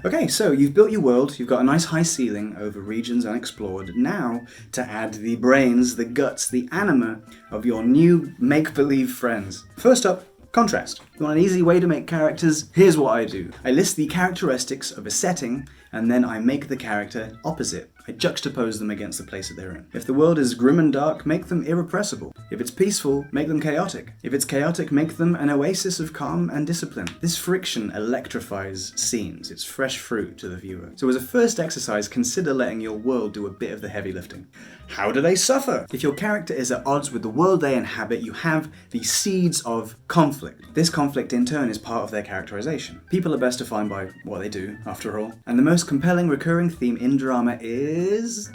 Okay, so you've built your world, you've got a nice high ceiling over regions unexplored. Now, to add the brains, the guts, the anima of your new make-believe friends. First up, contrast. You want an easy way to make characters? Here's what I do. I list the characteristics of a setting, and then I make the character opposite. I juxtapose them against the place that they're in. If the world is grim and dark, make them irrepressible. If it's peaceful, make them chaotic. If it's chaotic, make them an oasis of calm and discipline. This friction electrifies scenes. It's fresh fruit to the viewer. So as a first exercise, consider letting your world do a bit of the heavy lifting. How do they suffer? If your character is at odds with the world they inhabit, you have the seeds of conflict. This conflict in turn is part of their characterization. People are best defined by what they do, after all. And the most compelling recurring theme in drama is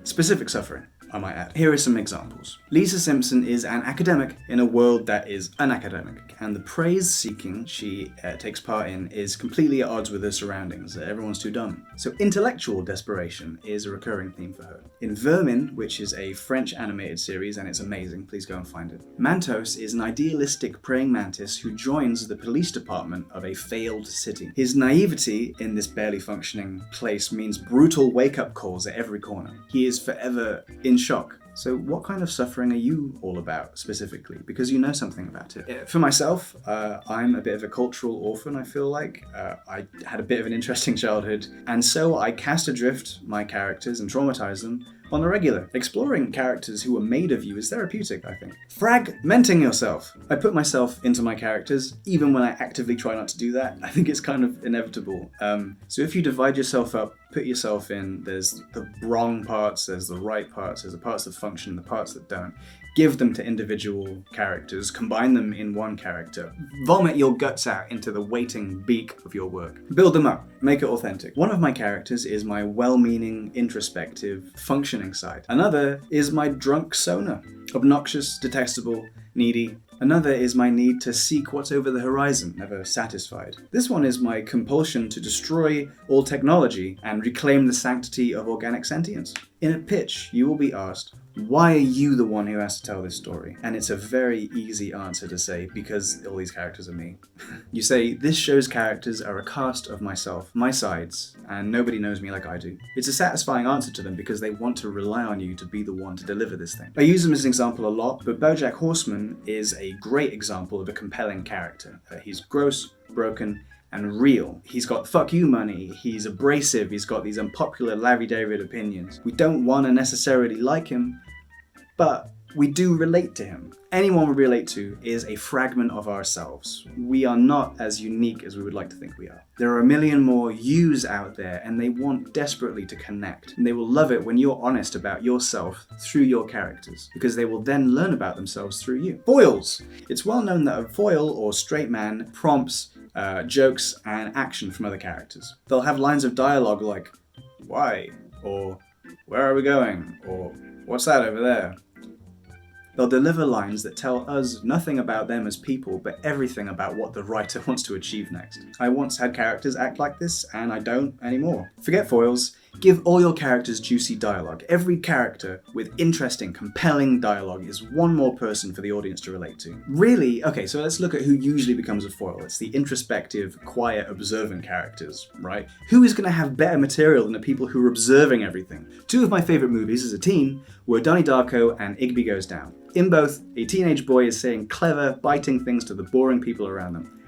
specific suffering, I might add. Here are some examples. Lisa Simpson is an academic in a world that is unacademic, and the praise-seeking she takes part in is completely at odds with her surroundings. Everyone's too dumb. So intellectual desperation is a recurring theme for her. In Vermin, which is a French animated series, and it's amazing, please go and find it. Mantos is an idealistic praying mantis who joins the police department of a failed city. His naivety in this barely functioning place means brutal wake-up calls at every corner. He is forever in shock. So what kind of suffering are you all about specifically? Because you know something about it. For myself, I'm a bit of a cultural orphan, I feel like. I had a bit of an interesting childhood, and so I cast adrift my characters and traumatize them on the regular. Exploring characters who are made of you is therapeutic, I think. Fragmenting yourself. I put myself into my characters, even when I actively try not to do that. I think it's kind of inevitable. So if you divide yourself up, put yourself in, there's the wrong parts, there's the right parts, there's the parts that function, the parts that don't. Give them to individual characters, combine them in one character. Vomit your guts out into the waiting beak of your work. Build them up, make it authentic. One of my characters is my well-meaning, introspective, functioning side. Another is my drunk sona, obnoxious, detestable, needy. Another is my need to seek what's over the horizon, never satisfied. This one is my compulsion to destroy all technology and reclaim the sanctity of organic sentience. In a pitch, you will be asked, why are you the one who has to tell this story? And it's a very easy answer to say, because all these characters are me. You say, this show's characters are a cast of myself, my sides, and nobody knows me like I do. It's a satisfying answer to them because they want to rely on you to be the one to deliver this thing. I use them as an example a lot, but BoJack Horseman is a great example of a compelling character. He's gross, broken, and real. He's got fuck you money, he's abrasive, he's got these unpopular Larry David opinions. We don't want to necessarily like him, but we do relate to him. Anyone we relate to is a fragment of ourselves. We are not as unique as we would like to think we are. There are a million more yous out there, and they want desperately to connect. And they will love it when you're honest about yourself through your characters, because they will then learn about themselves through you. Foils! It's well known that a foil or straight man prompts jokes and action from other characters. They'll have lines of dialogue like, why? Or, where are we going? Or, what's that over there? They'll deliver lines that tell us nothing about them as people, but everything about what the writer wants to achieve next. I once had characters act like this, and I don't anymore. Forget foils. Give all your characters juicy dialogue. Every character with interesting, compelling dialogue is one more person for the audience to relate to. Really? Okay, so let's look at who usually becomes a foil. It's the introspective, quiet, observant characters, right? Who is going to have better material than the people who are observing everything? Two of my favorite movies as a teen were Donnie Darko and Igby Goes Down. In both, a teenage boy is saying clever, biting things to the boring people around them.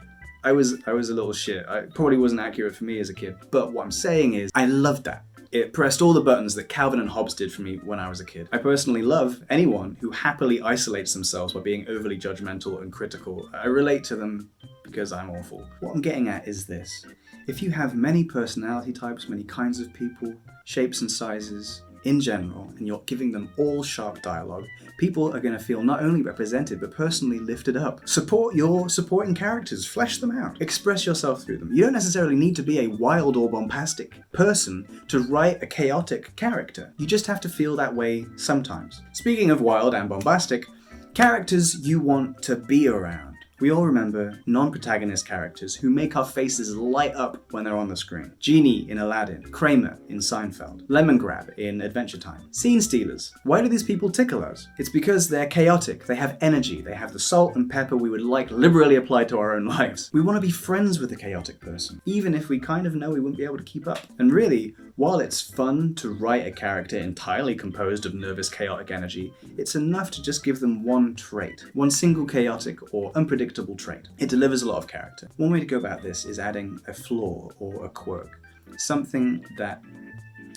I was a little shit. It probably wasn't accurate for me as a kid, but what I'm saying is, I loved that. It pressed all the buttons that Calvin and Hobbes did for me when I was a kid. I personally love anyone who happily isolates themselves by being overly judgmental and critical. I relate to them because I'm awful. What I'm getting at is this. If you have many personality types, many kinds of people, shapes and sizes, in general, and you're giving them all sharp dialogue, people are going to feel not only represented, but personally lifted up. Support your supporting characters, flesh them out, express yourself through them. You don't necessarily need to be a wild or bombastic person to write a chaotic character. You just have to feel that way sometimes. Speaking of wild and bombastic, characters you want to be around. We all remember non-protagonist characters who make our faces light up when they're on the screen. Genie in Aladdin, Kramer in Seinfeld, Lemongrab in Adventure Time. Scene stealers. Why do these people tickle us? It's because they're chaotic, they have energy, they have the salt and pepper we would like liberally applied to our own lives. We want to be friends with a chaotic person, even if we kind of know we wouldn't be able to keep up. And really, while it's fun to write a character entirely composed of nervous, chaotic energy, it's enough to just give them one trait, one single chaotic or unpredictable trait. It delivers a lot of character. One way to go about this is adding a flaw or a quirk, something that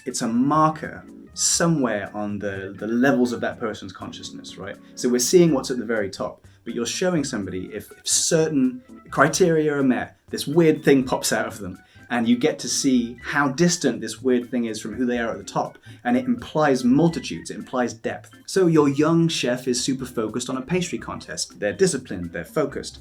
it's a marker somewhere on the levels of that person's consciousness, right? So we're seeing what's at the very top, but you're showing somebody if certain criteria are met, this weird thing pops out of them. And you get to see how distant this weird thing is from who they are at the top. And it implies multitudes, it implies depth. So your young chef is super focused on a pastry contest. They're disciplined, they're focused.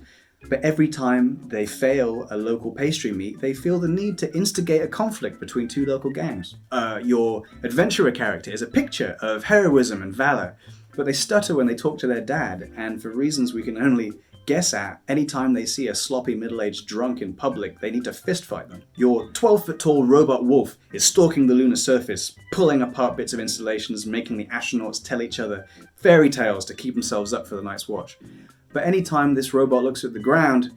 But every time they fail a local pastry meet, they feel the need to instigate a conflict between two local gangs. Your adventurer character is a picture of heroism and valor, but they stutter when they talk to their dad, and for reasons we can only guess at, anytime they see a sloppy middle-aged drunk in public, they need to fist fight them. Your 12-foot-tall robot wolf is stalking the lunar surface, pulling apart bits of installations, making the astronauts tell each other fairy tales to keep themselves up for the night's watch. But anytime this robot looks at the ground,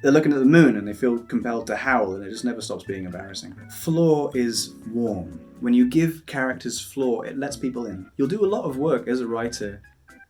they're looking at the moon and they feel compelled to howl, and it just never stops being embarrassing. Flaw is warm. When you give characters flaw, it lets people in. You'll do a lot of work as a writer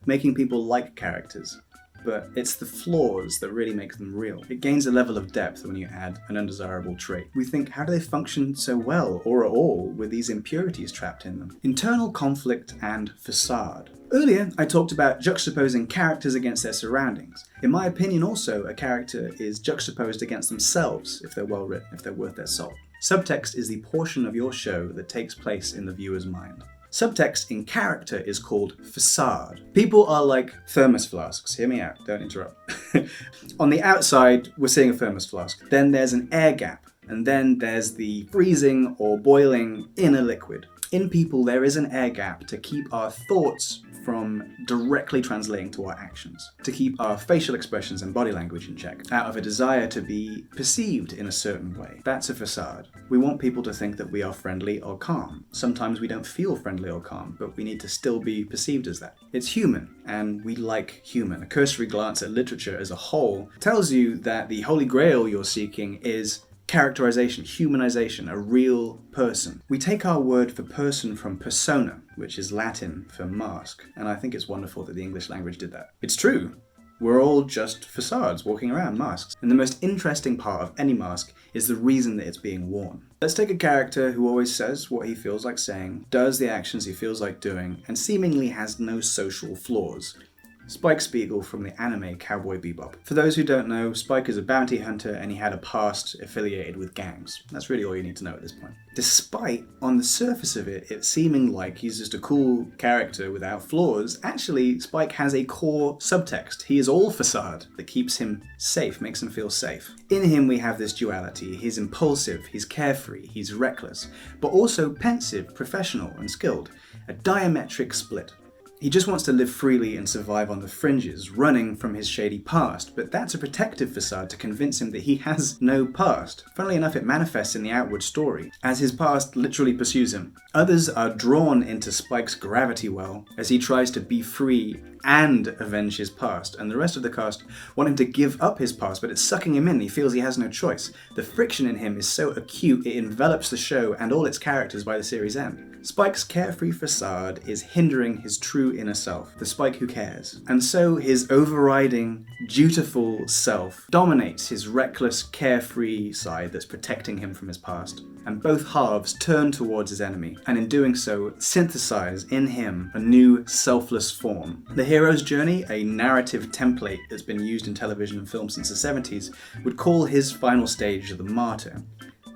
making people like characters, but it's the flaws that really make them real. It gains a level of depth when you add an undesirable trait. We think, how do they function so well, or at all, with these impurities trapped in them? Internal conflict and facade. Earlier, I talked about juxtaposing characters against their surroundings. In my opinion also, a character is juxtaposed against themselves if they're well written, if they're worth their salt. Subtext is the portion of your show that takes place in the viewer's mind. Subtext in character is called facade. People are like thermos flasks. Hear me out, don't interrupt. On the outside, we're seeing a thermos flask. Then there's an air gap, and then there's the freezing or boiling inner liquid. In people, there is an air gap to keep our thoughts from directly translating to our actions, to keep our facial expressions and body language in check, out of a desire to be perceived in a certain way. That's a facade. We want people to think that we are friendly or calm. Sometimes we don't feel friendly or calm, but we need to still be perceived as that. It's human, and we like human. A cursory glance at literature as a whole tells you that the holy grail you're seeking is characterization, humanization, a real person. We take our word for person from persona, which is Latin for mask, and I think it's wonderful that the English language did that. It's true. We're all just facades walking around, masks. And the most interesting part of any mask is the reason that it's being worn. Let's take a character who always says what he feels like saying, does the actions he feels like doing, and seemingly has no social flaws. Spike Spiegel from the anime Cowboy Bebop. For those who don't know, Spike is a bounty hunter and he had a past affiliated with gangs. That's really all you need to know at this point. Despite, on the surface of it seeming like he's just a cool character without flaws, actually Spike has a core subtext. He is all facade that keeps him safe, makes him feel safe. In him we have this duality. He's impulsive, he's carefree, he's reckless, but also pensive, professional and skilled. A diametric split. He just wants to live freely and survive on the fringes, running from his shady past, but that's a protective facade to convince him that he has no past. Funnily enough, it manifests in the outward story, as his past literally pursues him. Others are drawn into Spike's gravity well, as he tries to be free and avenge his past, and the rest of the cast want him to give up his past, but it's sucking him in. He feels he has no choice. The friction in him is so acute, it envelops the show and all its characters by the series' end. Spike's carefree facade is hindering his true inner self, the Spike who cares. And so his overriding, dutiful self dominates his reckless, carefree side that's protecting him from his past. And both halves turn towards his enemy, and in doing so, synthesize in him a new, selfless form. The hero's journey, a narrative template that's been used in television and film since the 70s, would call his final stage the martyr.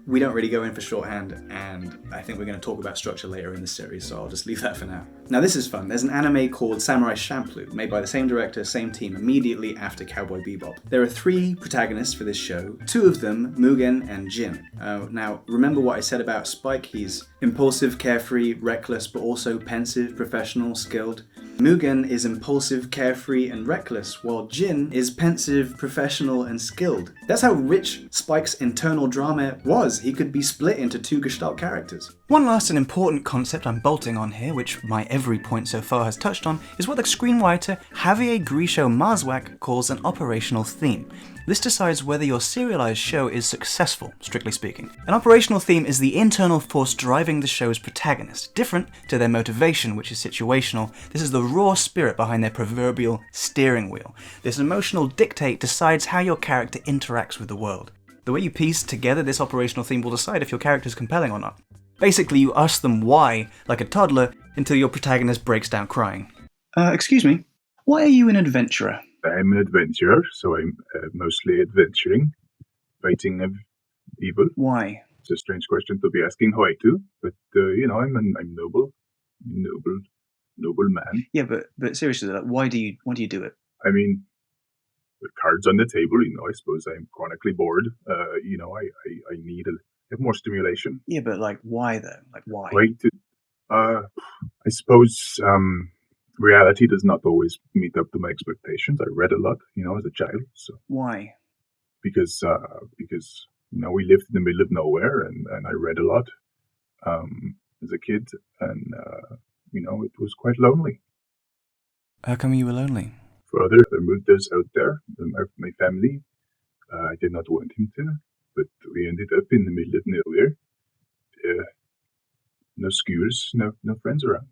We don't really go in for shorthand, and I think we're going to talk about structure later in this series, so I'll just leave that for now. Now this is fun. There's an anime called Samurai Champloo, made by the same director, same team, immediately after Cowboy Bebop. There are 3 protagonists for this show, 2 of them, Mugen and Jin. Now, remember what I said about Spike? He's impulsive, carefree, reckless, but also pensive, professional, skilled. Mugen is impulsive, carefree, and reckless, while Jin is pensive, professional, and skilled. That's how rich Spike's internal drama was. He could be split into 2 Gestalt characters. One last and important concept I'm bolting on here, which my every point so far has touched on, is what the screenwriter Javier Grisho-Marzouak calls an operational theme. This decides whether your serialized show is successful, strictly speaking. An operational theme is the internal force driving the show's protagonist, different to their motivation, which is situational. This is the raw spirit behind their proverbial steering wheel. This emotional dictate decides how your character interacts with the world. The way you piece together this operational theme will decide if your character is compelling or not. Basically, you ask them why, like a toddler, until your protagonist breaks down crying. Excuse me, why are you an adventurer? I'm an adventurer, so I'm mostly adventuring, fighting of evil. Why? It's a strange question to be asking how I do, but I'm noble man. Yeah, but seriously, like, why do you do it? I mean, with cards on the table, I suppose I'm chronically bored. I need a bit more stimulation. Yeah, but like, why though? Like, why? I suppose reality does not always meet up to my expectations. I read a lot, as a child. So why? Because we lived in the middle of nowhere, and I read a lot as a kid, and it was quite lonely. How come you were lonely? Father moved us out there, my family. I did not want him to, but we ended up in the middle of nowhere. No schools, no friends around.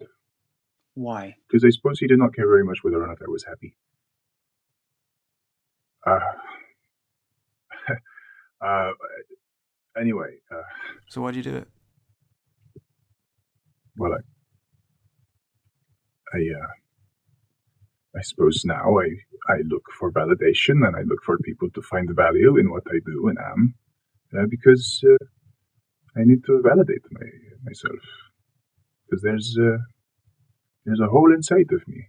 Why? Because I suppose he did not care very much whether or not I was happy. Anyway. So why'd you do it? Well, I suppose now I look for validation, and I look for people to find value in what I do and am, because I need to validate myself. Because there's a hole inside of me.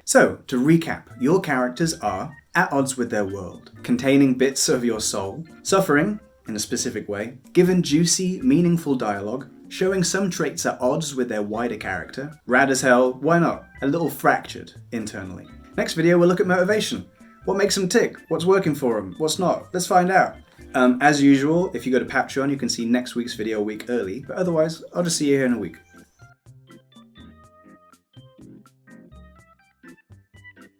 So, to recap, your characters are at odds with their world, containing bits of your soul, suffering in a specific way, given juicy, meaningful dialogue, showing some traits at odds with their wider character, rad as hell, why not? A little fractured internally. Next video we'll look at motivation. What makes them tick? What's working for them? What's not? Let's find out. As usual, if you go to Patreon, you can see next week's video a week early, but otherwise, I'll just see you here in a week.